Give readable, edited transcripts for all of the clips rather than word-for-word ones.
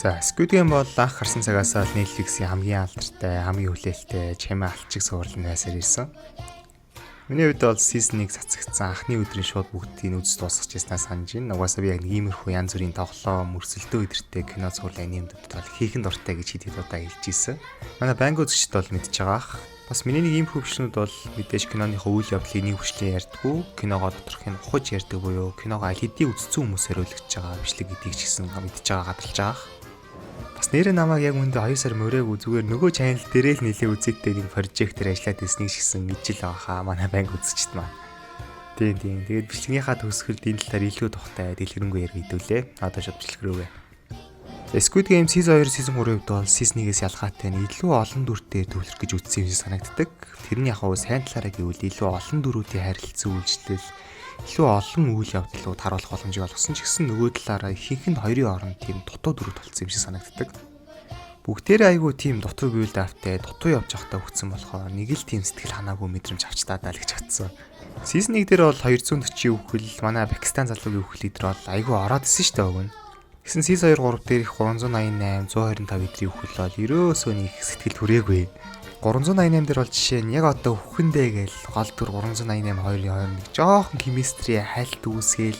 За, Squid Game бол анх гарсан цагаас л Netflix-ийн хамгийн алдартай, хамгийн хүлээлттэй чимээ алтчиг суурилан байсаар ирсэн. Миний хувьд бол season-ыг цацагдсан анхны өдрийн шууд бүгдийг үзэж дуусгаж яснаа санаж байна. Угаасаа би яг иймэрхүү янз бүрийн тоглоом, мөрсөлдөө өдөртэй кино зурлаа нэмдэд бол хийхэд дуртай гэж хэд удаа хэлж ирсэн. Манай банк үзэгчд бол мэдж байгаах. Бас миний нэг иймэрхүү бичнүүд бол мэдээж киноныхоо үйл явдлыг нэг хүчлэн ярьдаггүй, киногоо доторхыг ухаж ярьдаг буюу киногоо аль хэдийн үзсэн хүмүүсээр өлгөж байгаа бичлэг гэдгийг ч гэсэн мэдж байгаа гадалж байгаах. Бас нэрээ намайг яг үндэ 2 сар мөрөөгүй зүгээр нөгөө channel дээрээ л нэлээ үзэгтэй нэг прожектээр ажиллаад ирснийг шигсэн мэдж л байхаа манай банк үзэгчд маань. Тийм. Тэгээд бичлэгийнхаа төгсгөлд энэ талаар илүү тухтай дэлгэрэнгүй ярих хэдүүлээ. Одоо шууд бичлэг рүүгээ. Squid Game Season 2 Season 3-д бол Season 1-ээс ялгаатай нь илүү олон дүртэй төвлөрөх гэж үзсэн юм шиг санагддаг. Тэр нь яг хөө сайн талаараа гэвэл илүү олон дүрүүдийн харилцан үйлчлэл, илүү олон үйл явдлууд харуулах боломжийг олгосон ч гэсэн нөгөө талаараа ихэнх нь хоёрын оронд тийм дутуу дүрүүд болсон юм шиг санагддаг. Бүгдээрээ айгүй тийм дутуу биелд автай, дутуу явж явахтаа өгсөн болохоор нэг л тийм сэтгэл ханаагүй мэдрэмж авч таадаа л гэж бодсон. Season 1 дээр бол 240 өвхөл, манай Пакистан залуугийн өвхөл идэр бол айгүй ороод исэн шүү дээ өгнө. Гэсэн Season 2 3 дээр их 388, 125 эдрийн өвхөл бол ерөөсөө нэг сэтгэл хүрээгүй. 388 дээр бол жишээ нь яг одоо өвхөндөө гээл гол дүр 388 хоёрын хооронд нэг жоохон химистри хайлт үүсгээл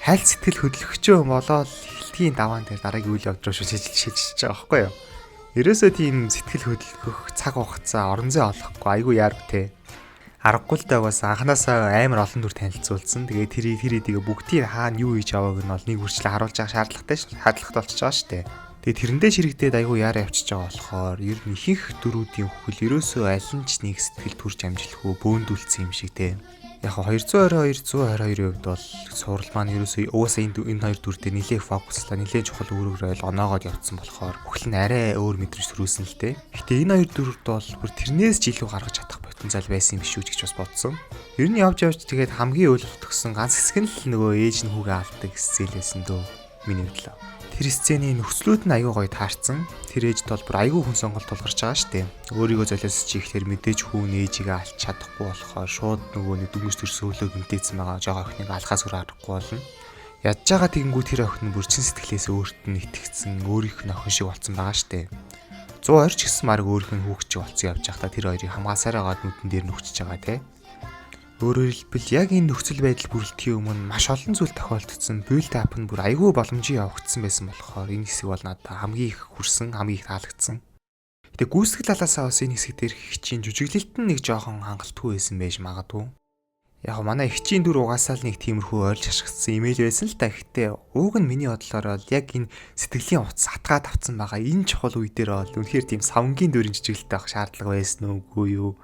хайлт сэтгэл хөдлөгчөө болоод эхлэлтийн даваан дээр дараагийн үйл явдал руу шилжиж байгаа байхгүй юу. Ерөөсөө тийм сэтгэл хөдлөх цаг хугацаа орон зай олохгүй айгүй яарв те. Аргагүй л дагаас анханасаа амар олон дүр танилцуулсан. Тэгээ тэрийг бүгдийг хаана юу хийж авааг нь бол нэг үрчлээ харуулж байгаа шаардлагатай болчихж байгаа шүү дээ. Тэгээ тэрэндээ ширэгдээд айгүй яараа явчихж байгаа болохоор ер нь ихэнх дөрүүдийн хөл ерөөсөө аль нь ч нэг сэтгэл төрж амжилтгүй бөөндүүлсэн юм шиг те. Яг 222 122-ийн хувьд бол сурал маань ерөөсөө угаасаа энэ хоёр дүр дээр нэлээд фокуслаа нэлээд чухал өөрөөр оноогоод явцсан болохоор бүхэл нь арай өөр мэдрэмж төрүүлсэн л те. Гэхдээ энэ хоёр дүрд бол бүр тэрнээс ч илүү гаргаж чадах потенциал байсан юм биш үү гэж бас бодсон. Ер нь явж тэгээд хамгийн өөлөлт төгсөн ганц хэсэг нь л нөгөө ээж нь хүүгээ авдаг хэсэг л байсан дөө миний бодлоо. Тэр сценийн нөхцлүүд нь аюу гоё таарсан. Тэр ээжд бол бүр аюу хүн сонголт тулгарч байгаа штэ. Өөрийгөө золиосч ихлээр мэдээж хүн ээжигээ алж чадахгүй болохоор шууд нөгөө нэг дүнгийн төрсөн өөлөө гэмтээсэн байгаа жоо охиныг алхаас өөр аргагүй болно. Ядж байгаа тэгэнгүүт тэр охин бүрчин сэтгэлээс өөрт нь итгэцэн өөрийнх нь охин шиг болсон байгаа штэ. 120 ч гэсэн марг өөрийнх нь хүүхд шиг болсон явж байхдаа тэр хоёрыг хамгаасаараа гад нүдэн дээр нүхчихэж байгаа те. Өөрөөр хэлбэл яг энэ нөхцөл байдал бүрэлдэхийн өмнө маш олон зүйл тохиолдсон. Build up нь бүр айгүй боломжийн явагдсан байсан болохоор энэ хэсэг бол надад хамгийн их хүрсэн, хамгийн их таалагдсан. Гэтэ гүйцэтгэл талаасаа бас энэ хэсэг дээр хичийн жүжиглэлт нь нэг жоохон хангалтгүй байсан байж магадгүй. Яг манай хичийн дүр угаасаа л нэг тиймэрхүү ойрч хашгирсан имэйл байсан л та. Гэтэ ууг нь миний бодлоор бол яг энэ сэтгэлийн утас хатгаад авцсан байгаа. Энэ чухал үе дээр бол үнэхээр тийм савнгийн дүрийн жүжиглэлтэй авах шаардлага байсан үгүй юу?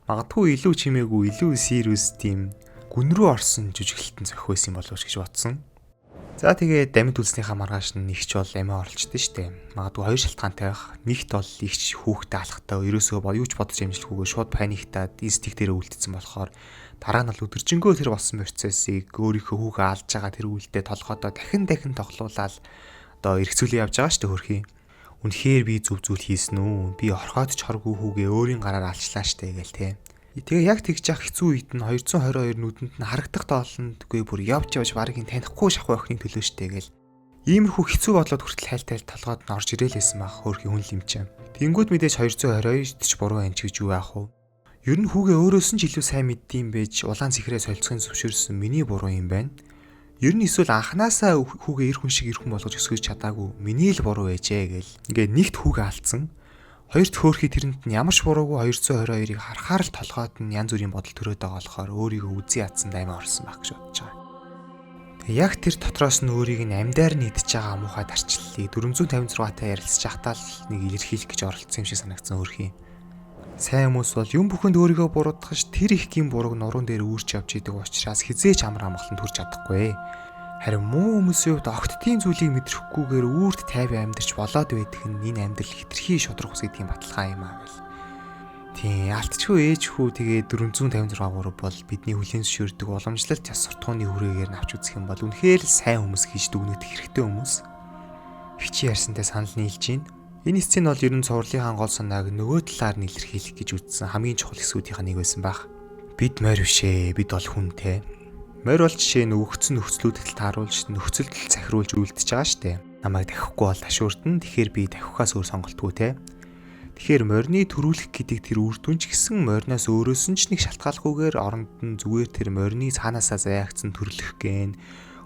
Магадгүй илүү чимээгүй, илүү serious тийм гүн рүү орсон жүжиглэлтэн зохих байсан болов уу гэж бодсон. За тэгээд дамид үлснийхаа маргааш нь нэгч бол амиа оролцдоо штэ. Магадгүй хоёр шалтгаантай байх. Нэгт бол ихч хүүхдээ алхтаа ерөөсөө юу ч бодож амжилтгүйгээр шууд паниктаад инстинкт дээр үлдсэн болохоор дараа нь л өдөржингөө тэр болсон процессыг өөрийнхөө хүүгээ алж байгаа тэр үйлдэл толгойдоо дахин тоглуулаад одоо эргцүүлээ явж байгаа штэ хөрхий. Үнэхээр би зөв зүйл хийсэн үү? Би орхоод ч хоргүй хүүгээ өөрийн гараар алчлаа штэ гээл те. Тэгээ яг тэгж явах хэцүү үед нь 222 нүдэнд нь харагдах доолндгүй бүр явж барыг нь танихгүй шахуу охиныг төлөө штэ гээл. Иймэрхүү хэцүү бодлоод хүртэл хайлтал толгойд нь орж ирээлсэн байх хөөрхий хүн лимчээ. Тэнгүүд мэдээж 222-д ч буруу анч гэж юу яах вэ? Ер нь хүүгээ өөрөөс нь ч илүү сайн мэддэм байж улаан цэхрээ солилцохын зөвшөөрсөн миний буруу юм байна. Ер нь эсвэл анханасаа хүүгээ эр хүн шиг эр хүн болгож өсгөж чадаагүй миний л буруу ээжээ гээл. Ингээд нэгт хүүгээ алдсан. Хоёрт хөөрхий тэрэнд нь ямар ч буруугүй 222-ыг харахаар л толгойд нь янз бүрийн бодол төрөөд байгаа болохоор өөрийгөө үзий ядсан даймаа орсон байх гэж бодож байгаа. Тэгээ яг тэр дотроос нь өөрийг нь амьдаар нь идэж байгаа муухай дарчлалыг 456-таа ярилцж байхдаа л нэг илэрхийлэх гэж оролцсон юм шиг санагдсан хөөрхий. Сайн хүмүүс бол юм бүхэнд өөрийгөө буруудахж тэр их гин бурууг нуруунд дээр үүрч явж идэг учраас хизээч амар амгалан төрж чадахгүй. Харин муу хүмүүсийн хувьд огтдгийн зүйлийг мэдрэхгүйгээр үүрт тайван амьдарч болоод байдаг нь энэ амьдрал хитрхи шудрах ус гэдгийн баталгаа юм аа гэл. Тийм алтчгүй ээжхүү тэгээ 456 гурав бол бидний хүлээн зөвшөөрдөг уламжлалт яс суртахууны хүрээгээр нь авч үзэх юм бол үнэхээр сайн хүмүүс хийж дүгнэх хэрэгтэй хүмүүс. Хичи ярьсантай санал нийлж байна. Энэ сцен бол ер нь цувралынхаа гол санааг нөгөө талаар нь илэрхийлэх гэж үзсэн хамгийн чухал хэсгүүдийн нэг байсан баг. Бид морь бишээ, бид бол хүн те. Морь бол жишээ нь өгцөн нөхцлүүдэд тааруулж нөхцөлд захируулж үйлдэж байгаа штэ. Намайг дахихгүй бол ташуурдна. Тэгэхээр би дахихаас өөр сонголтгүй те. Тэгэхээр морины төрүүлэх гэдэг тэр үр дүн ч гэсэн мориноос өөрөөс нь ч нэг шалтгаалгүйгээр оронд нь зүгээр тэр морины цаанаасаа заягдсан төрлөх гэн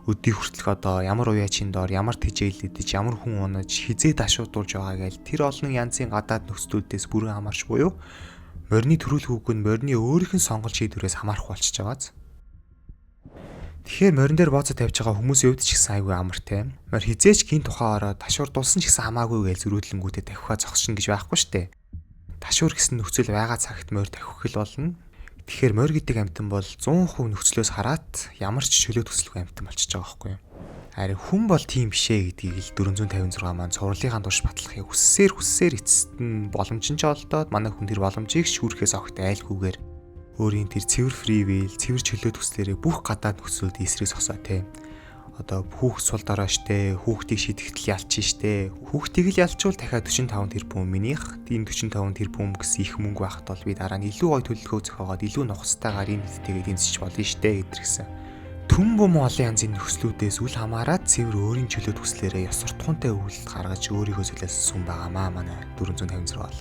өдий хүртэлх одоо ямар уяачийн доор ямар тэжээлэдэж ямар хүн унаж хизээ дашуудулж байгаа гээл тэр олон янзын гадаад нөхцлүүдээс бүрэн хамаарч буюу морины төрүүлэх үг нь морины өөрийнх нь сонголт шийдвэрээс хамаарах болчихж байгааз. Тэгэхээр морин дээр бооцоо тавьж байгаа хүмүүсийн хувьд ч гэсэн айгүй амар те. Морь хизээч гин тухай ороод ташуурдулсан ч гэсэн хамаагүй гээл зөрүүдлэнгүүтээ тавихаа зогсчихно гэж байхгүй штэ. Ташуур гэсэн нөхцөл байгаа цагт морь тавих хэл болно. Тэгэхээр морь гэдэг амьтан бол 100% нөхцлөөс хараад ямар ч чөлөө төсөлгүй амьтан болчихж байгаа байхгүй юу. Харин хүн бол тийм бишээ гэдгийг л 456 маань цувралынхаа турш батлахыг хүссээр эцэст нь боломж нь ч олдоод манай хүн тэр боломжийг шүүрхээс огт айлгүйгээр өөрийн тэр цэвэр фри вил, цэвэр чөлөө төслээрээ бүх гадаад нөхцөлд эсрэг зогсоо те. Одоо хүүхд сул дороо штэ, хүүхдийг шидэхтэл ялчин штэ. Хүүхдийг л ялчвал дахиад 45 тэрбум минийх, энэ 45 тэрбум гэсэн их мөнгө байхад бол би дараа нь илүү гой төлөлгөө зохиогоод илүү нухацтайгаар энэ хэдтэйгээ дэмжиж болно штэ гэдэрсэн. Түн бум олон янзын нөхцлүүдээс үл хамааран цэвэр өөрийн чөлөө төслээрээ ёс суртахуунтай үйлдэл гаргаж өөрийгөө солиосон байгаамаа манай 456 бол.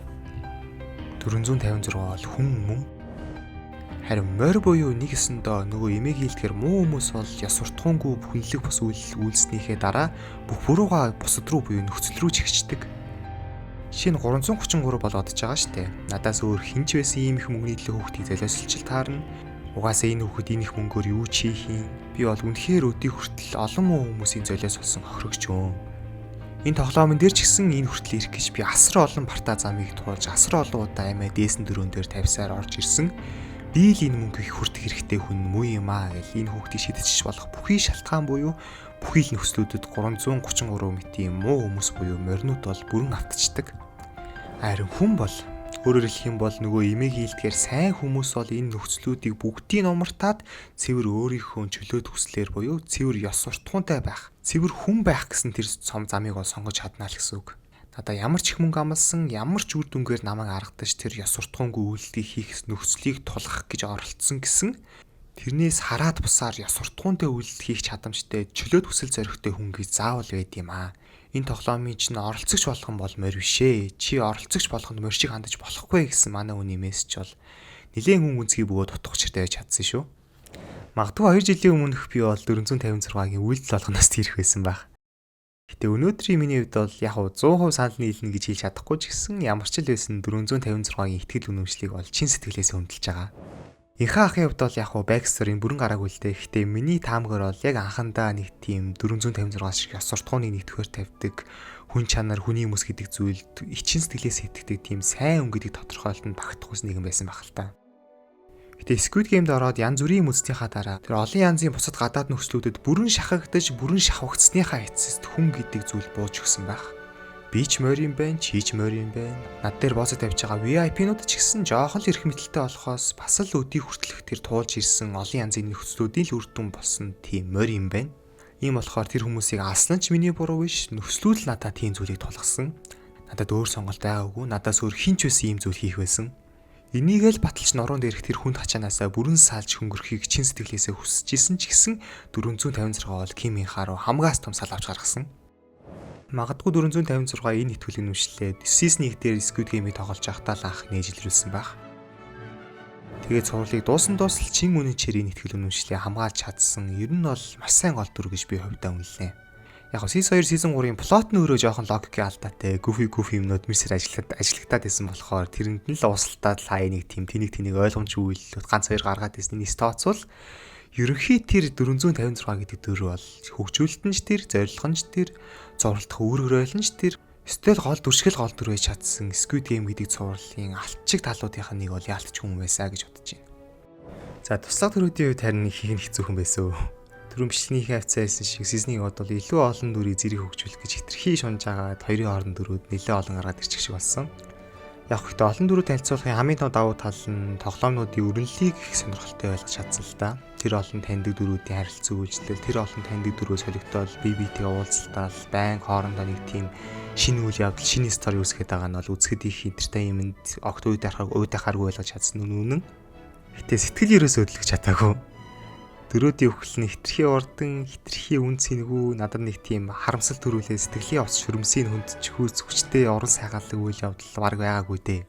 456 бол хүн мөн. Харин морь буюу нэг өсөндөө нөгөө эмээг хийлдэхэр муу хүмүүс бол яс суртахуунгүй хүнлэг бус үйлснийхээ дараа бүх бурууга бусад руу буюу нөхцөл рүү чигчдэг. Шинэ 333 бол бодож байгаа штэ. Надаас өөр хинч байсан ийм их мөнгөний төлөө хүүхдийг золиослж таарна. Угаасаа энэ хүүхэд энэ их мөнгөөр юу ч хийх юм. Би бол үнэхээр өдий хүртэл олон муу хүмүүсийн золиос болсон хохирогч өө. Энэ тоглоомын дээр ч гэсэн энэ хүртэл ирэх гэж би асар олон партаа замыг туулж асар олон удаа амиа дээсэн дөрөөн дээр тавьсаар орж ирсэн. Би л энэ мөнгөийг хүртэх хэрэгтэй хүн муу юм аа гэл энэ хүүхдийг шидэж болох бүхий шалтгаан буюу бүхий л нөхцлүүдэд 333 мэтийн муу хүмүүс буюу моринууд бол бүрэн автчихдаг. Харин хүн бол өөрөөр хэлэх юм бол нөгөө эмээг хийлдэхээр сайн хүмүүс бол энэ нөхцлүүдийг бүгдийг номортаад цэвэр өөрийнхөө чөлөө төслөөр буюу цэвэр ёс суртахуунтай байх, цэвэр хүн байх гэсэн тэр цом замыг бол сонгож чаднаа л гэсэн үг. Надаа ямар ч их мөнгө амлсан, ямар ч үр дүнгээр намайг аргадаж тэр ёс суртахуунгүй үйлдэлийг хийх нөхцөлийг тулгах гэж оролцсон гэсэн тэрнээс хараад бусаар ёс суртахуунтай үйлдэл хийх чадамжтай чөлөө төсөл зоригтой хүн гэж заавал байд юм аа. Энэ тоглоомын чинь оролцогч болгон бол морь бишээ. Чи оролцогч болгонд морь шиг хандаж болохгүй гэсэн манай хүний мессеж бол нэлээд хүн гүнзгий бөгөөд утга учиртай байж чадсан шүү. Магадгүй 2 жилийн өмнөх би бол 456-гийн үйлдэл болгоноос тэрх байсан байх. Гэтэ өнөөдрийн миний хувьд бол яг 100% санал нийлнэ гэж хэлж чадахгүй ч гэсэн ямар ч л байсан 456-гийн ихтгэл үнэмшлийг бол чин сэтгэлээс хөндлөж байгаа. Инхаа ахын хувьд бол яг бэксторийн бүрэн гараагүй л дээ. Гэтэ миний таамгаар бол яг анхандаа нэг тийм 456 шиг ёс суртахууны нэгтгэхээр тавьдаг хүн чанар, хүний хүмүүс гэдэг зүйлд ичин сэтгэлээс итгэдэг тийм сайн хүн гэдэг тодорхойлолтод багтахгүйс нэгэн байсан байх л та. Гэтэ Squid Game-д ороод янз бүрийн үндэстнийхаа дараа тэр олон янзын бусад гадаад нөхцлүүдэд бүрэн шахагдаж, бүрэн шавхагдсныхаа эцэст хүн гэдэг зүйл бууж өгсөн байх. Би ч морь юм байна, чи ч морь юм байна. Над дээр бооцоо тавьж байгаа VIP-нууд ч гэсэн жоохон л эрх мэдэлтэй болохоос бас л өдий хүртэлх тэр туулж ирсэн олон янзын нөхцлүүдийн л үр дүн болсон тийм морь юм байна. Ийм болохоор тэр хүмүүсийг алсан ч миний буруу биш, нөхцлүүд л надад тийм зүйлийг тулгасан. Надад өөр сонголт байгаагүй, надаас өөр хинч байсан ийм зүйл хийх байсан. Энийг л баталж нороонд ирэх тэр хүнд хачаанаасаа бүрэн салж хөнгөрөхийг чин сэтгэлээсээ хүсэж исэн ч гэсэн 456 бол Кимийнхаа руу хамгаас том сал авч гаргасан. Магадгүй 456 энэ итгүүл нэмшлээд season 1 дээр Squid Game-ийг тоглож байхдаа л анх нээжилрүүлсэн байх. Тэгээд цувралыг дуусал чин үнэн чирийн итгүүл нэмшлээ хамгаалж чадсан. Ер нь бол маш сайн гол дүр гэж би хувьдаа үнэлээ. Яг season 2, season 3-ын плот нь өөрөө жоохон логикийн алдаатай, goofy юмнууд мэрсээр ажиллагдаад байсан болохоор тэрэнд нь л ууслалтаад хай нэг тийм тэнийг ойлгомжгүй үйлдэлүүд ганц хоёр гаргаад ирсний тооцвол ерөнхий тэр 456 гэдэг дүр бол хөгжүүлэлт нь ч тэр, зорилго нь ч тэр, зурлах үүрэг ойлонч тэр стил гол дүршгэл гол дүр байж чадсан Squid Game гэдэг цувралын алтчиг талуудынхаа нэг бол яалтч хүн байсаа гэж бодож байна. За туслах төрүүдийн үед харин их хэцүүхэн байсан. Түрүүн бичлэгийнхээ хавцаа хэлсэн шиг season-ыг бол илүү олон дүрийг зэрэг хөгжүүлэх гэж хитрхи шунж агаад хоёрын хооронд дүрүүд нэлээд олон гаргаад ирчих шиг болсон. Яг гэхдээ олон дүрүүд танилцуулахын хамгийн давуу тал нь тоглоомнуудын өрнөлийг их сонирхолтой ойлгож чадсан л да. Тэр олон таньдаг дүрүүдийн харилцаа үйлчлэл, тэр олон таньдаг дүрөө солигдоод BB-тэйгээ уулзалтаал, байнга хоорондоо нэг тийм шинэ үйл явдал, шинэ стори үүсгэж байгаа нь бол үзэхэд их entertainment, огт уйдахааргүй ойлгож чадсан үнэн. Гэтэ сэтгэл ерөөсөө хөдлөж чадаагүй. Дөрүүдийн өхөл нь хитрхи урдан, хитрхи үн цэнгүй надад нэг тийм харамсал төрүүлээ сэтгэлийн овц шүрмсийн хүнд чихүүц хүчтэй орон сайханлаг үйл явдал баг байгаагүй дээ.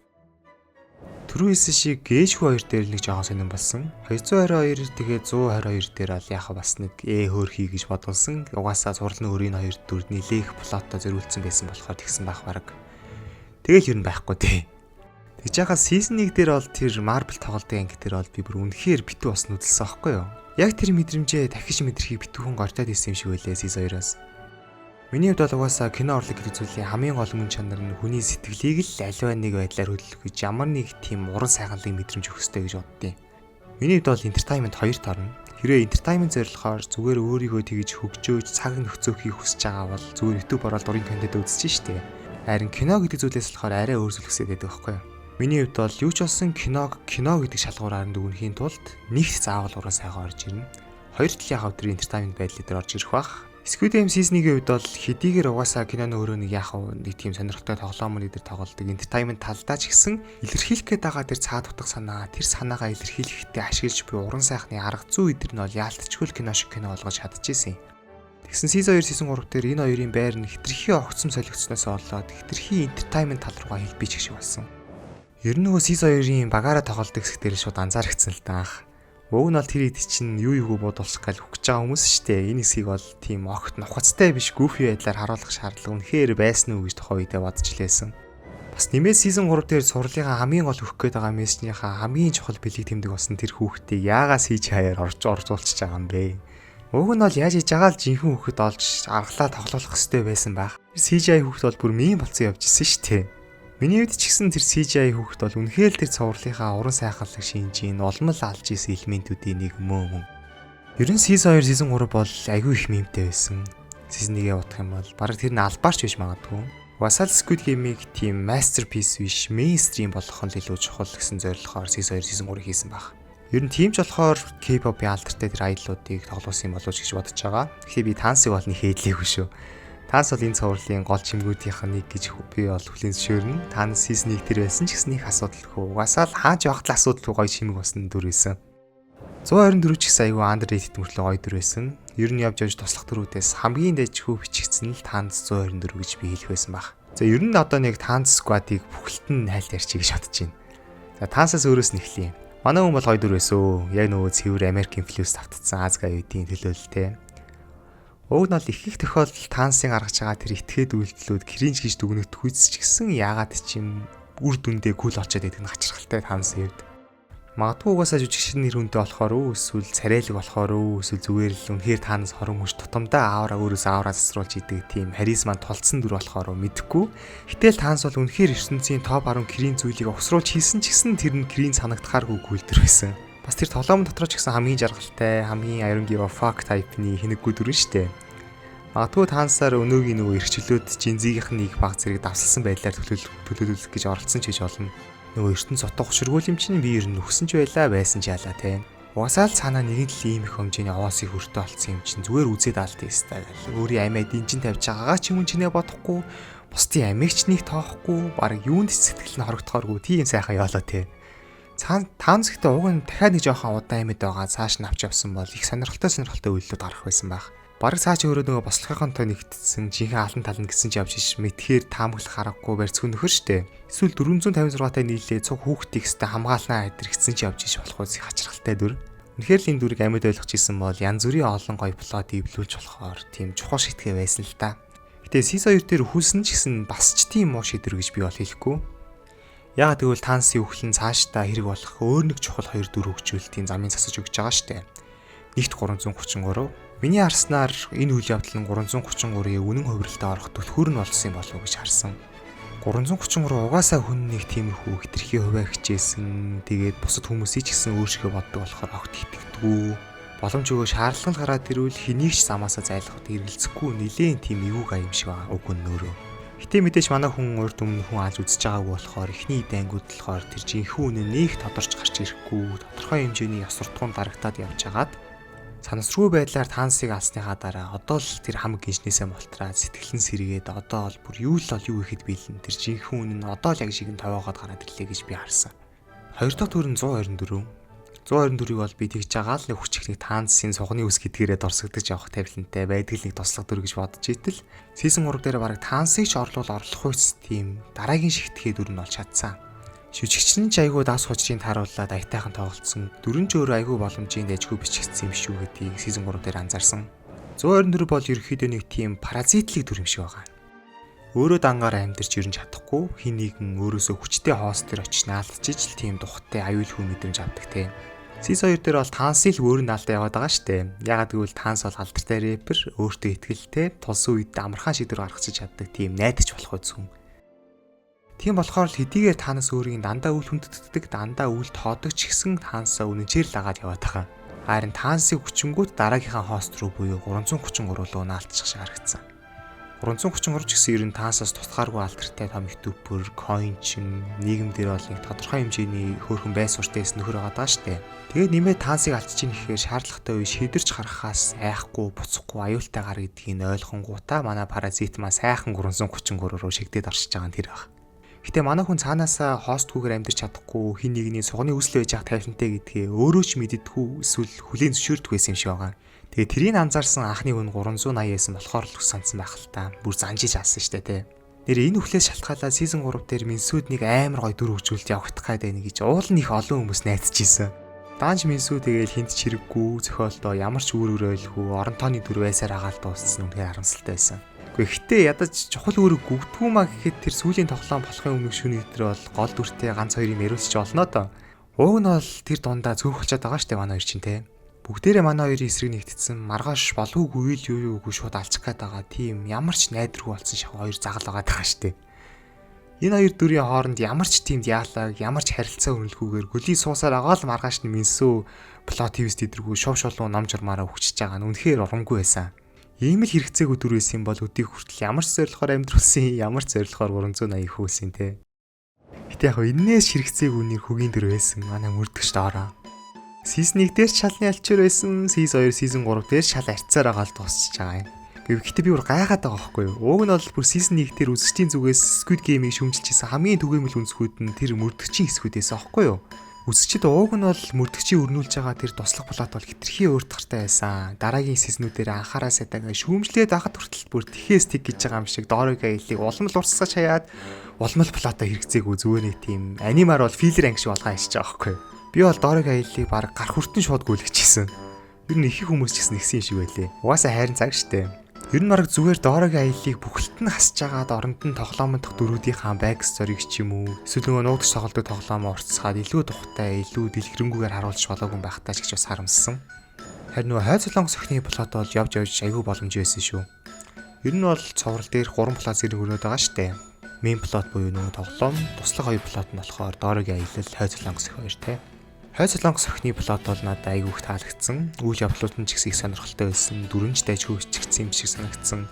Түрүү хэлсэн шиг гээжгүй хоёр дээр нэг жоохон сонирн болсон. 222 тэгээд 122 дээр бол яг бас нэг хөөрхий гэж бодулсан. Угаасаа зурлын өрийн хоёр дүрд нилээх плотоо зориулсан байсан болохоор тэгсэн байх баг. Тэгэл ер нь байхгүй дээ. Тэгж яхаа season 1 дээр бол тэр Marvel тоглолтын анги дээр бол би бүр үнэхээр битүү бас нүдэлсэн байхгүй юу? Яг тэр мэдрэмжээ дахиж мэдрэхийг битүүхэн гортоод исэн юм шиг байлээ season 2-оос. Миний хувьд бол угаасаа кино урлаг гэдэг зүйлийн хамгийн гол мөн чанар нь хүний сэтгэлийг л аливаа нэг байдлаар хөдөлгөх гэж ямар нэг тийм уран сайханлын мэдрэмж өгөх ёстой гэж боддیں۔ Миний хувьд бол entertainment хоёр тарна. Хэрвээ entertainment зорилгоор зүгээр өөрийгөө тэгж хөгжөөж цаг нөхцөөхийг хүсэж байгаа бол зүгээр YouTube ороод дурын контент үзэж штэ. Харин кино гэдэг зүйлээс болохоор арай өөр зүйлсэд байдаг байхгүй юу? Миний хувьд бол юу ч болсон кино гэдэг шалгуураар дүгнэхийн тулд нэгт заавал уран сайхан орж ирнэ. Хоёр талын хавдар entertainment байдлаар дээр орж ирэх бах. Squid Game season-ийн хувьд бол хэдийгээр угаасаа киноны өөрөө нэг нэг тийм сонирхолтой тоглоомны дээр тоглолдог entertainment талдаа ч гэсэн илэрхийлэх гээд байгаа тэр цаад утга санаа, тэр санаагаа илэрхийлэхдээ ашиглаж буй уран сайхны арга зүй эдэр нь бол яалтчгүй кино шиг кино болгож чадчихжээ. Тэгсэн season 2 season 3 дээр энэ хоёрын байр нь хитрхи огцом солигдсноос болоод хитрхи entertainment тал руугаа хэлбий ч шиг болсон. Ер нь нөгөө season 2-ын багаараа тоглолдог хэсэг дээр шууд анзаарчихсан л таах. Уг нь бол тэр хэд чинь юу бодуулах гал хүч байгаа хүмүүс шүү дээ. Энэ хэсгийг бол тийм огт нухацтай биш гүфи байдлаар харуулах шаардлага үнэхээр байсан уу гэж тухайн үедээ бодож лээсэн. Бас нэмээд season 3 дээр сурлынхаа хамгийн гол өгөх гээд байгаа мессежийнхаа хамгийн чухал бэлэг тэмдэг болсон тэр хүүхдийг яагаас хийж хаяар оржуулчихж байгаа юм бэ? Уг нь бол яаж хийж байгаа л жинхэнэ хүүхэд олж аргалаа тоглох хэрэгтэй байсан байх. CGI хүүхэд бол бүр мийн болцсон явж исэн шүү дээ. Миний хувьд ч гэсэн тэр CGI хүүхэд бол үнэхээр тэр цувралынхаа уран сайханлаг шинжийн улмал алж исэн элементүүдийн нэг мөн. Ер нь season 2 season 3 бол айгүй их мемтэй байсан. Season 1-ээ утгах юм бол бараг тэр нь албаарч биш магадгүй. Угаасаа Squid Game-ийг тийм masterpiece биш mainstream болгох нь илүү чухал гэсэн зорилгоор season 2 season 3 хийсэн баг. Ер нь тийм ч болохоор K-pop-ийн алдартай тэр аяллуудыг тоглуулсан юм болов уу гэж бодож байгаа. Тэгэхээр би Танцыг бол нэг хээдлээгүй шүү. Танц бол энэ цувралын гол чимгүүдийнх нь нэг гэж би бол хүлээн зөвшөөрнө. Танц season 1 тэр байсан ч гэсэн их асуудал хөө. Угаасаа л хааж явахт л асуудал гоё чимэг болсон дүр байсан. 124 ч гэсэн айгүй underrated мөртлөө гоё дүр байсан. Ер нь явж туслах дүрүүдээс хамгийн дэжхүү бичигдсэн л Танц 124 гэж би хэлэх байсан баг. За ер нь одоо нэг Танц squad-ыг бүхэлдэн хайлт ярьчих гэж бодож байна. За Танцаас өөрөөс нь эхлэе. Манай хүн бол гоё дүр байсан. Яг нөгөө цэвэр Америк инфлюенс тавтцсан Азга үеийн төлөөлөлтэй. Уг нь бол их тохиолдолд Танцын гаргаж байгаа тэр итгээд үйлдэлүүд кринж гэж дүгнэгдэх үйс ч гэсэн яагаад ч юм үр дүндээ кул олчод байдаг нь хачирхалтай Танцын хувьд. Магадгүй угаасаа жүжигчин нэр хүнтэй болохоор үү эсвэл царайлаг болохоор үү эсвэл зүгээр л үнэхээр Танц хорон хүч тутамдаа аавра өөрөөсөө аавра засруулж идэг тийм харизман тулцсан дүр болохоор мэдэхгүй. Гэтэл Танц бол үнэхээр ертөнцийн топ 10 крин зүйлийг огсруулж хийсэн ч гэсэн тэр нь крин санагдахааргүй гүйлдэр байсан. Бас тэр тоглоом дотор ч гэсэн хамгийн жаргалтай, хамгийн I don't give a fuck type-ны хинэггүй дүр нь штэ. Магадгүй Танцаар өнөөгийн нөгөө эрхчлөөд жинзигийнх нь их баг зэрэг давсалсан байдлаар төлөвлөлөх гэж оролцсон ч гэж болно. Нөгөө ертөнц утга учиргүй юм чинь би ер нь өгсөн ч байсан ч яалаа те. Угасаал цаанаа нэгэн л ийм их хэмжээний овоосыг хүртэ олцсон юм чинь зүгээр үзээд алдсан юмстай гэл. Өөрийн амиа динжин тавьж байгаагаа ч юм чинээ бодохгүй, бусдын амигч нэг тоохгүй, баг юунд сэтгэл нь хорогдохооргүй тийм сайхан яалаа те. Танц гэхдээ уг нь дахиад нэг жоохон удаан амьд байгаа цааш навч явсан бол их сонирхолтой үйлдэлүүд гарах байсан байх. Бараг цааш өөрөө нөгөө бослогынхонтой нэгтсэн жинхэнэ алан тална гэсэн ч явж иш мэдхээр таамаглах харахгүй барьцгүй нөхөр штэ. Эсвэл 456-тай нийлээ цуг хүүхдийг хэвээр хамгаалнаа адэрхсэн ч явж иш болох үс хачирхалтай дүр. Үнэхээр л энэ дүрийг амьд ойлгож исэн бол янз бүрийн олон гоё плот эвлүүлж болохоор тийм чухал шитгэ байсан л та. Гэтэ season 2 дээр хүлсэн ч гэсэн бас ч тийм муу шийдвэр гэж би бол хэлэхгүй. Яг тэгвэл Танцын өхлөн цаашдаа хэрэг болох өөр нэг чухал хоёр дүр хөгжүүлэлтийн замын засаж өгч байгаа штэ. Нийт 333. Миний харснаар энэ үйл явдал нь 333-ийн үнэн хувиралтай орох түлхүүр нь болсон юм болов уу гэж харсан. 333 угаасаа хүн нэг тиймэрхүү хитрхи хувиа хичээсэн. Тэгээд бусад хүмүүсийг ч гэсэн өөрсгөө боддог болохоор огт итгэдэггүй. Боломж өгөө шаардлага гараад ирвэл хэнийг ч замаасаа зайлахад эргэлзэхгүй нэлээд тийм эвгүй аян шиг байгаа үг нөөрөө. Гэтэ мэдээж манай хүн урд өмнө хүн алж үзэж байгаагүй болохоор эхний дайнгууд болохоор тэр жинхэнэ үнэ нэг тодорч гарч ирэхгүй тодорхой хэмжээний ёс суртахуун дарагтаад явж хагаад санасргүй байдлаар Танцыг алсныхаа дараа одоо л тэр хамаг гинжнээсээ мултраад сэтгэлэн сэргээд одоо л бүр юу ихэд биелэн тэр жинхэнэ үнэ нь одоо л яг шиг нь товоогоод гараад ирлээ гэж би харсан. Хоёр дахь төр нь 124. 124-ийг бол би тэгж байгаа л нэг хүч ихний таанцын цугны үс гэдгээрээ дорсогдож явах тавилантай байдаг л нэг туслах дүр гэж бодож итэл season 3 дээр бараг таансыг ч орлох үйс тийм дараагийн шигтгэхээ дүр нь бол чадсан. Шүжигч нь ч айгүй дас хожрын тааруулаад аятайхан тоглолцсон. Дүрэн ч өөр айгүй боломжийн дэжгүй бичигдсэн юм шүү гэдгийг season 3 дээр анзаарсан. 124 бол ерөөхдөө нэг тийм паразитлик дүр юм шиг байгаа. Өөрөө дангаараа амьдарч ирэн чадахгүй хин нэгэн өөрөөсөө хүчтэй хоос төр очиж наалдчиж л тийм тухтай аюулгүй мэдрэмж авдаг те. Season 2 дээр бол Танси л өөр нь алдаа яваад байгаа штэ. Ягаад гэвэл Танс бол алдартай рэпер, өөртөө ихтэй, тулсан үед амархан шийдвэр гаргаж чаддаг тийм найдагч болох үзсэн. Тийм болохоор л хэдийгээр Танас өөрийн дандаа үл хүндэтдэг, дандаа үл тоодог ч гэсэн Тансаа үнэнчээр л агаад яваад байгаа. Харин Тансыг хүчингүүд дараагийнхаа хост руу буюу 333 руу наалтчих шиг харагдсан. 333 ч гэсэн ер нь Тансаас тусгааргүй алдартай том ютубер, коинчин, нийгэмдэр бол нэг тодорхой хэмжээний хөөрхөн байр суурьтайс нөхөр байгаа даа штэ. Тэгээд нэмээд Тансыг алдчих гэхээр шаардлагатай үе шидэрч гарахаас айхгүй, буцахгүй аюултай гар гэдгийг ойлгонгуудаа манай паразит маа сайхан 333 руу шигдээд оршиж байгаа нь тэр баг. Гэтэ манай хүн цаанаасаа хостгүйгээр амьдарч чадахгүй хин нэгний суганы үсэл байж явах тайлантай гэдгээ өөрөө ч мэддэггүй эсвэл хүлээн зөвшөөрдөг байсан юм шиг байгаа. Тэгээ тэрийг анзаарсан анхны хүн 380-аас болохоор л сансан байх л та. Бүр занжиж аасан штэ тэ. Нэр энэ хүлээс шалтгаалаад season 3 дээр Минсүүд нэг амар гой дүр хөгжүүлж явагдах гээд байна гэж уул нь их олон хүмүүс найдчихжээ. Даанч Минсүү тэгээл хинт ч хэрэггүй, зохиолдоо ямар ч үр өрөөлгүй, орон тооны дүр байсаар агаал дууссан үнээр харамсалтай байсан. Гэхдээ ядаж чухал үүрэг гүгдгүү маа гэхэд тэр сүүлийн тоглоом болохын өмнөх шөнө өдөр бол гол дүртэй ганц хоёрын мэруулсч олноо доо. Уг нь бол тэр дундаа цөөх болчиход байгаа штэ манай хоёр чинь те. Бүгдээрээ манай хоёрын эсрэг нэгтцсэн маргааш болоогүй юу юугүй шууд алчих гээд байгаа тийм ямар ч найдваргүй болсон шахаа хоёр загал байгаа штэ. Энэ хоёр дүрийн хооронд ямар ч тийм диалог, ямар ч харилцаа өрнөлгүйгээр гүлийн суусаар агаал маргааш нь Минсүү плот твист идэргүй шов шолуу ном журмаараа хүчиж байгаа нь үнэхээр урамгүй байсан. Ийм л хэрэгцээгүй дүр байсан бол өдийг хүртэл ямар ч зорилгоор амьдруулсан, ямар ч зорилгоор 380 хөөсөн те. Гэтэ яг энээс хэрэгцээгүй нэр хөгийн дүр байсан. Манай мөрдөгч доороо. Season 1 дээр шалны алчаар байсан, Season 2, Season 3 дээр шал арцаар агаал дуусчихж байгаа юм. Гэхдээ би бүр гайхаад байгаа байхгүй юу? Уг нь бол бүр Season 1 дээр үзэгчдийн зүгээс Squid Game-ийг шүүмжилжсэн хамгийн түгээмэл үнсгүүд нь тэр мөрдөгчийн хэсгүүдээс аахгүй юу? Үзэгчид уг нь бол мөрдөгчийн өрнүүлж байгаа тэр туслах плот бол хитрхи өөртгартай байсан. Дараагийн сизнүүдээр анхаараа садагаа шүүмжлээд ахад хүртэл бүр тэхээс тэг гэж байгаа юм шиг доорыг аялыг уламл урсгаж хаяад уламл плотоо хэрэгцээгүй зүгээр нэг тийм анимаар бол филлер анги шиг болгоо хийчих байгаа байхгүй юу? Би бол доорыг аялыг баг гар хүртэн шууд гүйлгэчихсэн. Ер нь их хүмүүс ч гэсэн нэгсэн юм шиг байлээ. Угаасаа хайрын цаг штэ. Ер нь баг зүгээр доорогийн аялыг бүхэлд нь хасж агаад оронд нь тоглоомын дах дөрүүдийнхаа байк сториг ч юм уу эсвэл нөгөө нуугдч тоглодог тоглоомоо уртсгаад илүү тухтай, илүү дэлгэрэнгүйгээр харуулж болоогүй байхтаа ч гэж бас харамссан. Харин нөгөө хойд солонгос охины плот бол явж айгүй боломж байсан шүү. Ер нь бол цоврал дээр 3 плот зэрэг өрөөд байгаа штэ. Мейн плот буюу нөгөө тоглоом, туслах 2 плот нь болохоор доорогийн аялал хойд солонгос охин 2 те. Хойд солонгос охины плот бол надад айгүй их таалагдсан. Үйл явдлууд нь ч их сонирхолтой байсан. Дүрэнж дайжгүй хичгдсэн юм шиг санагдсан.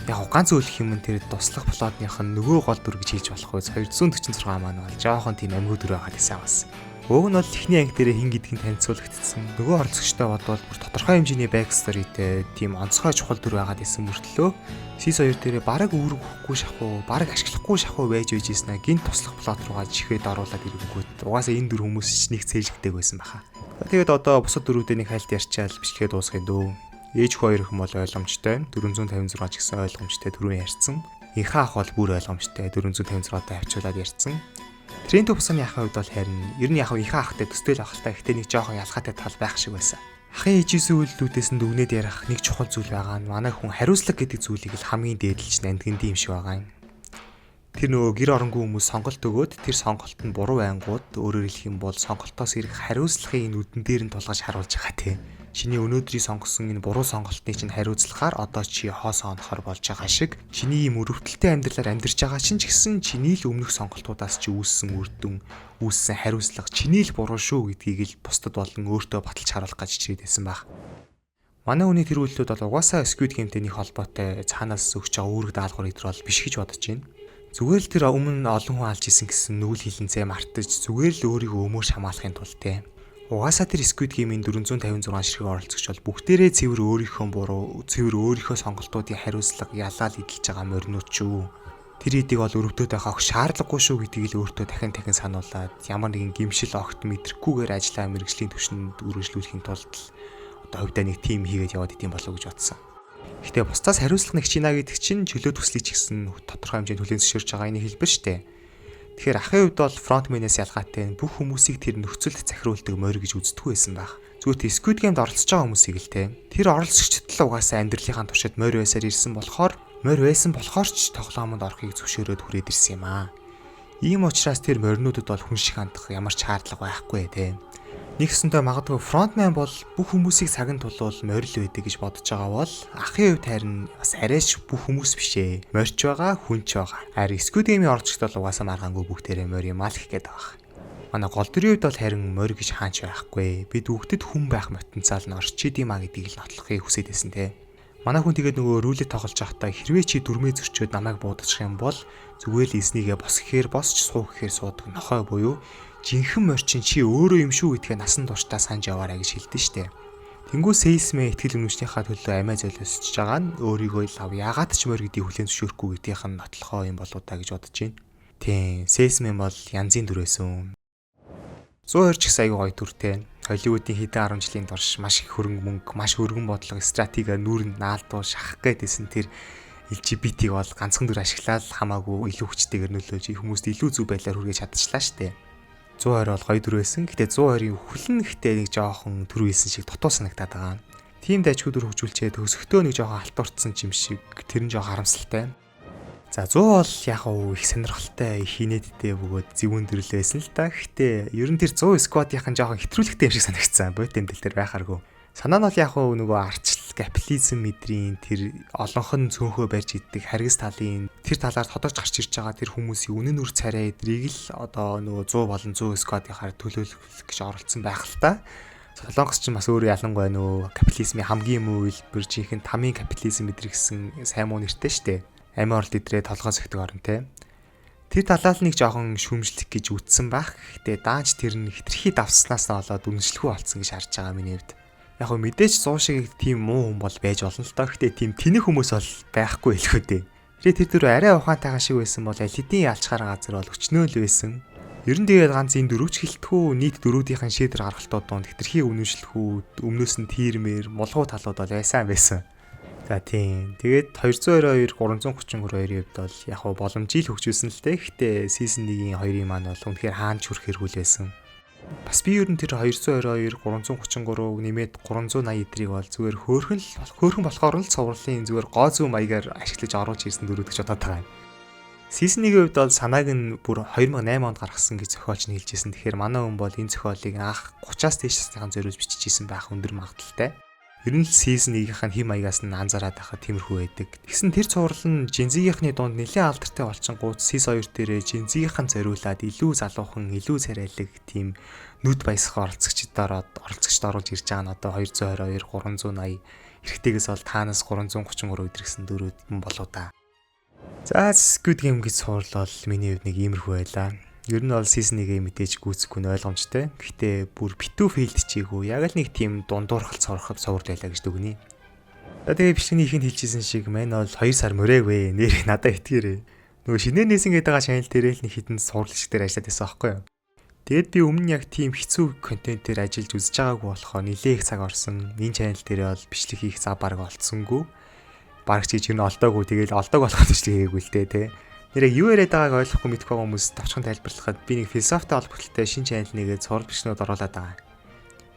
Яг ганц өөлөх юм тэр туслах плотных нь нөгөө гол дүр гэж хэлж болох вэ? 246 маань бол жоохон тийм амьгүй дүр байгаа гэсэн бас. Уг нь бол эхний анги дээр хин гэдгийг танилцуулагдсан. Нөгөө оролцогчтой бодвол бүр тодорхой хэмжээний бэксторитэй тийм онцгой чухал дүр байгаа гэсэн мөртлөө Season 2 дээрээ бараг үүрэг өгөхгүй шахуу, бараг ашиглахгүй шахуу байж байжсэн гинт туслах плот руугаа жихэд оруулаад ирэнгүүт. Угаасаа энэ дүр хүмүүс ч нэг цээлжигдэг байсан баха. Тэгээд одоо бусад дүрүүдийн хайлт ярьчаал бичгээд дуусгая дөө. Ээж хүү хоёр хүмүүс бол ойлгомжтой. 456 ч гэсэн ойлгомжтой дөрөв ярьсан. Инхээ ах бол бүр ойлгомжтой 456-тай авчуулаад ярьсан. Трент тусаны ахын хувьд бол харин ер нь яг инхээ ахтай төсtöөл ахалтай ихтэй нэг жоохон ялгаатай тал байх шиг байсан. Ахын ээжээс үйлдэлүүдээс нь дүгнээд ярих нэг чухал зүйл байгаа нь манай хүн хариуцлага гэдэг зүйлийг л хамгийн дээдлж нандгинд юм шиг байгаа юм. Тэр нөгөө гэр оронгүй хүмүүс сонголт өгөөд тэр сонголт нь буруу байнгут өөрөөр хэлэх юм бол сонголтоос ирэх хариуцлагын нүдэн дээр нь тулгаж харуулж байгаа тийм. Чиний өнөөдрийг сонгосон энэ буруу сонголтны чинь хариуцлагаар одоо чи хоосоо онохор болж байгаа шиг чиний ийм өрөвдөлттэй амьдралаар амьдарч байгаа чинь ч гэсэн чиний л өмнөх сонголтуудаас чи үүссэн үр дүн үүссэн хариуцлага чиний л буруу шүү гэдгийг л бусдад болон өөртөө баталж харуулах гэж чирээд байсан баг. Манай хүний тэр үйлдэлүүд бол угаасаа Squid Game-тэй нэг холбоотой цаанаас өгч байгаа үүрэг даалгавар гэдэр бол биш гэж бодож байна. Зүгээр л тэр өмнө олон хүн алж исэн гэсэн нүүл хилэнцээ мартаж зүгээр л өөрийгөө өмөөж хамгаалахын тулд те. Угаасаа тэр Squid Game-ийн 456 ширхэг оролцогч бол бүгдээрээ цэвэр өөрийнхөө буруу, цэвэр өөрийнхөө сонголтуудын хариуцлага ялаад эдэлж байгаа моринууд ч үү. Тэр хэдийг бол өрөвдөд байх шаардлагагүй шүү гэдгийг л өөртөө дахин сануулад ямар нэгэн гэмшил огт мэдрахгүйгээр ажиллаа мэргэжлийн түвшинд үргэлжлүүлэхийн тулд одоо хувьдаа нэг тим хийгээд яваад идэм болов гэж бодсон. Гэхдээ бусдаас хариуцлага нэг Чина гэдэг чинь чөлөө төслийг ч гэсэн тодорхой хэмжээнд хүлээн зөвшөөрч байгаа энэ хэлбэр шүү дээ. Тэгэхээр ахын хувьд бол фронтменээс ялгаатай бүх хүмүүсийг тэр нөхцөлд захируулдаг морь гэж үздэг байсан байх. Зүгээр Squid Game-д оролцож байгаа хүмүүсийг л те. Тэр оролцогчдод л угаасаа амьдралынхаа туршид морь байсаар ирсэн болохоор ч тоглоомонд орохыг зөвшөөрөөд хүрээд ирсэн юм аа. Ийм учраас тэр моринуудад бол хүн шиг хандах ямар ч шаардлага байхгүй те. Нэгсэндээ магадгүй фронтмен бол бүх хүмүүсийг цагт тулуул морил байдаг гэж бодож байгаа бол ахын хувьд харин бас арайч бүх хүмүүс бишээ. Морьч байгаа, хүнч байгаа. Харин Squid Game-ийн оролцогчд бол угаасаа маргаангүй бүгдээрээ морь юм аа л гэх гээд байгаа. Манай гол дөрийн хувьд бол харин морь гэж хаач байхгүй. Бид бүгдэд хүн байх потенциал нь орчид юм а гэдгийг л нотлохыг хүсэж байсан те. Манай хүн тэгээд нөгөө рүүлет тоглож байхдаа хэрвээ чи дүрмээ зөрчөөд намайг буудчих юм бол зүгээр л эзнийгээ бос гэхээр босч суу гэхээр суудаг нохой буюу жинхэнэ морчин чи өөрөө юм шүү гэдгээ насан туршдаа санаж яваарай гэж хэлдэж штэ. Тэнгүү Сейсмэ ихтгэл үнэмшнийхаа төлөө амиа золиосч байгаа нь өөрийгөө л ав ягаад ч морь гэдгийг хүлээн зөвшөөрөхгүй гэдгийнх нь нотлохоо юм болоо та гэж бодож байна. Тийм, Сейсмэ бол янзын дүрээсэн. 120 ч их аягүй гоё дүртэй. Холливуудын хэдэн 10 жилийн турш маш их хөрөнгө мөнгө, маш өргөн бодлого, стратеgiар нүүрэнд наалдуу шахах гэдээсэн тэр LGBT-г бол ганцхан дүр ашиглаад хамаагүй илүү хүчтэйгээр нөлөөж хүмүүст илүү зөв байдлаар хүргэж чадчихлаа штэ. 120 бол гоё дүр байсан. Гэтэ 120-ийн хүлэн ихтэй нэг жоохон түр үйсэн шиг дутуу санагтаад байгаа. Тим дайчгүй дүр хөгжүүлчээд өсөختөө нэг жоохон халтуурцсан юм шиг тэр нь жоохон харамсалтай. За 100 бол яг их сонирхолтой, их инээдтэй бөгөөд зөвүүн төрлөө байсан л та. Гэхдээ ер нь тэр 100 squad-ийн жоохон хэтрүүлэгтэй юм шиг санагдсан. Бод тэмдэл дээр байхааргүй. Санаа нь бол яг нөгөө арчлал, капитализм мэдрийн тэр олонх нь цөөнхөө барьж иддэг харгас талын тэр талаар тодорч гарч ирж байгаа тэр хүмүүсийн үнэн үр царай эдрийг л одоо нөгөө 100 болон 100 squad-ийнхаар төлөөлөх гэж оролцсон байх л та. Солонгос ч бас өөрөө ялангуяа нөгөө капитализмын хамгийн муу үйлбэр жинхэнэ тамийн капитализм мэдрэгсэн сайн муу нэртэй штэ. Амин оролт идрээ толгой сөхдөг орон те. Тэр талаар нэг жоохон шүмжлэх гэж үтсэн байх. Гэхдээ даанч тэр нь хитрхи давснаас болоод үнэлшилгүй болсон гэж харж байгаа миний хувьд. Яг хөө мэдээж 100 шиг тийм муу хүн бол байж болно л доо. Гэхдээ тийм тэнэг хүмүүс бол байхгүй хэлэхүү дээ. Тэр дөр арай ухаантайгаа шиг байсан бол алидийн ялчгаар газар бол өчнөө л байсан. Ер нь тэгээд ганц энэ дөрөвч хэлтгүү нийт дөрүүдийнхэн шийдвэр гаргалтууд донд хитрхи үнэмшилэхүү өмнөөс нь тийрмэр мулгуу талууд бол байсан. За тийм. Тэгээд 222 333-ийн хувьд бол яг хөө боломжийг хөгжүүлсэн л дээ. Гэхдээ season 1-ийн 2-ын маань бол үнэхээр хаанч хүрэх эргүүл байсан. Бас би ер нь тэр 222 333 нэмээд 380 эдрийг бол зүгээр хөөрхөн болохоор л цувралын зүгээр гоо зүү маягаар ашиглаж оруулж ирсэн дөрүүд гэж бодоод байгаа юм. Season 1-ийн хувьд бол санааг нь бүр 2008 онд гаргасан гэж зохиолч нь хэлжсэн. Тэгэхээр манай хүн бол энэ зохиолыг анх 30-аас дээшсийн зориулж бичижсэн байх өндөр магадaltaй. Ер нь season 1-ийн хэм маягаас нь анзаараад байхад тиймэрхүү байдаг. Тэгсэн тэр цуврал нь Жинзигийнхний дунд нэлээд алдартай болчихгоуд Сис 2 дээрээ Жинзигийнхэн зориулаад илүү залуухан, илүү царайлаг тийм нүд баясах оролцогчд оруулж ирж байгаа нь одоо 222 380 эрэгтэйгээс бол таанаас 333 өдрөсөн дөрүүд юм болоо да. За Squid Game гэж цуврал бол миний хувьд нэг иймэрхүү байлаа. Ер нь бол season 1-ийг мэдээж гүйцэхгүй нь ойлгомжтой. Гэхдээ бүр битүү фейлд чийгүү. Яг л нэг тийм дундуурхал цоврал байлаа гэж дүгнэе. За тэгээ бичлэгийн ихэнд хэлчихсэн шиг мань бол 2 сар мөрөөг вэ. Нэр надад итгээрэй. Нөгөө шинээр нээсэн гэдэг байгаа channel дээр л нэг хитэн сурвалж дээр ажиллаад байсан байхгүй юу. Тэгэд би өмнө яг тийм хэцүү контентээр ажиллаж үзэж байгаагүй болохоор нэлээ их цаг орсон. Энэ channel дээр бол бичлэг хийх зав бараг олцсонгүй. Бараг чи ер нь олдоогүй. Тэгээл олдог болохоор бичлэг хийгээгүй л дээ. Нэрээ юу яриад байгааг ойлгохгүй мэдгүй байгаа хүмүүс товчхон тайлбарлахад би нэг философитой холбогдолтой шинэ channel нэгээд сурал бичнүүд оруулаад байгаа.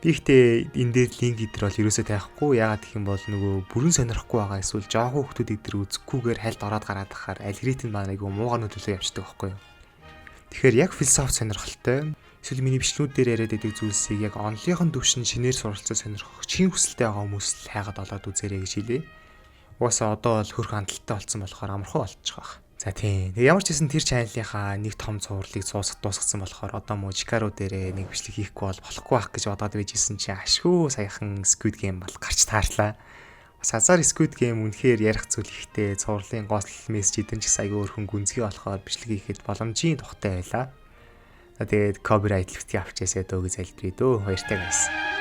Би ихтэй энэ дээр линк идэр бол ерөөсөө тавихгүй. Ягаад гэх юм бол нөгөө бүрэн сонирхгүй байгаа эсвэл жоохон хүмүүс идэр үзэхгүйгээр хальт ороод гараад ахаар алгоритм маань айгүй муугар нөлөөлөө явчихдаг байхгүй юу. Тэгэхээр яг философи сонирхолтой эсвэл миний бичлэгүүд дээр яриад байдаг зүйлсийг яг онлынхон төвшин шинээр суралцаж сонирхох чин хүсэлтэй байгаа хүмүүс хайгаад олоод үзээрэй гэж хэлье. Угаасаа одоо бол хөрх хандлттай болсон болохоор амархан болчих واخ. За тийм. Ямар ч хэсэн тэр channel-ийнхаа нэг том цувралыг дуусгацсан болохоор одоо муу Чикаро дээрээ нэг бичлэг хийхгүй болохгүй байх гэж бодоод байжсэн чи ашгүй саяхан Squid Game бол гарч таарлаа. Бас хазар Squid Game үнэхээр ярих зүйл ихтэй цувралын гол мессеж эдэн ч аягүй өрхөн гүнзгий болохоор бичлэг хийхэд боломжийн тухтай байлаа. Тэгээд copyright-ийг авчаасаа дөө гэж залбирая дөө. Баяртай guys.